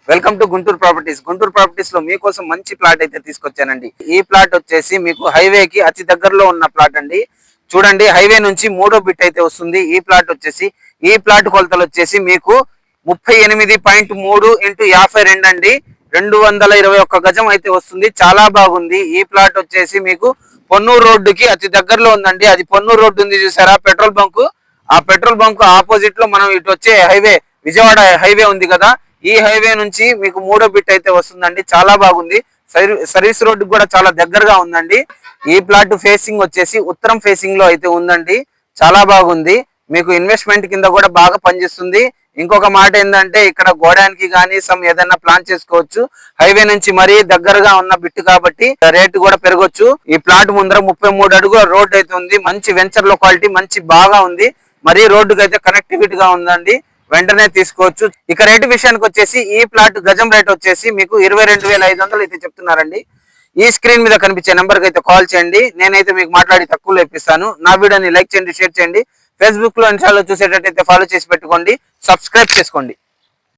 Welcome to Guntur properties లో మీకోసం మంచి ప్లాట్ అయితే తీసుకొచ్చానండి. ఈ ప్లాట్ వచ్చేసి మీకు హైవేకి అతి దగ్గరలో ఉన్న ప్లాట్ అండి. చూడండి, హైవే నుంచి 3వ బిట్ అయితే వస్తుంది. ఈ ప్లాట్ కొలతలు వచ్చేసి మీకు 38.3 x 52 అండి. 221 గజం అయితే వస్తుంది. చాలా బాగుంది. ఈ ప్లాట్ వచ్చేసి మీకు పొన్నూరు రోడ్డుకి అతి దగ్గరలో ఉందండి. అది పొన్నూరు రోడ్డు ఉంది చూసారా, పెట్రోల్ బంక్. ఆ పెట్రోల్ బంక్ ఆపోజిట్ లో మనం ఇటు వచ్చే హైవే, విజయవాడ హైవే ఉంది కదా, ఈ హైవే నుంచి మీకు 3వ బిట్ అయితే వస్తుందండి. చాలా బాగుంది. సర్వీస్ రోడ్డు కూడా చాలా దగ్గరగా ఉందండి. ఈ ప్లాట్ ఫేసింగ్ వచ్చేసి ఉత్తరం ఫేసింగ్ లో అయితే ఉందండి. చాలా బాగుంది. మీకు ఇన్వెస్ట్మెంట్ కింద కూడా బాగా పనిచేస్తుంది. ఇంకొక మాట ఏంటంటే, ఇక్కడ గోడానికి కానీ ఏదైనా ప్లాన్ చేసుకోవచ్చు. హైవే నుంచి మరీ దగ్గరగా ఉన్న బిట్ కాబట్టి రేటు కూడా పెరగొచ్చు. ఈ ప్లాట్ ముందర 33 అడుగుల రోడ్ అయితే ఉంది. మంచి వెంచర్ లొకాలిటీ, మంచి బాగా ఉంది. మరీ రోడ్డుకి అయితే కనెక్టివిటీ గా ఉందండి. వెంటనే తీసుకోవచ్చు. ఇక రేటు విషయానికి వచ్చేసి ఈ ప్లాట్ గజం రేట్ వచ్చేసి మీకు 22,500 అయితే చెప్తున్నారండి. ఈ స్క్రీన్ మీద కనిపించే నెంబర్ కి అయితే కాల్ చేయండి. నేనైతే మీకు మాట్లాడి తక్కువలో ఇప్పిస్తాను. నా వీడియోని లైక్ చేయండి, షేర్ చేయండి. ఫేస్బుక్ లో ఇన్స్టాలో చూసేటట్టయితే ఫాలో చేసి పెట్టుకోండి, సబ్స్క్రైబ్ చేసుకోండి.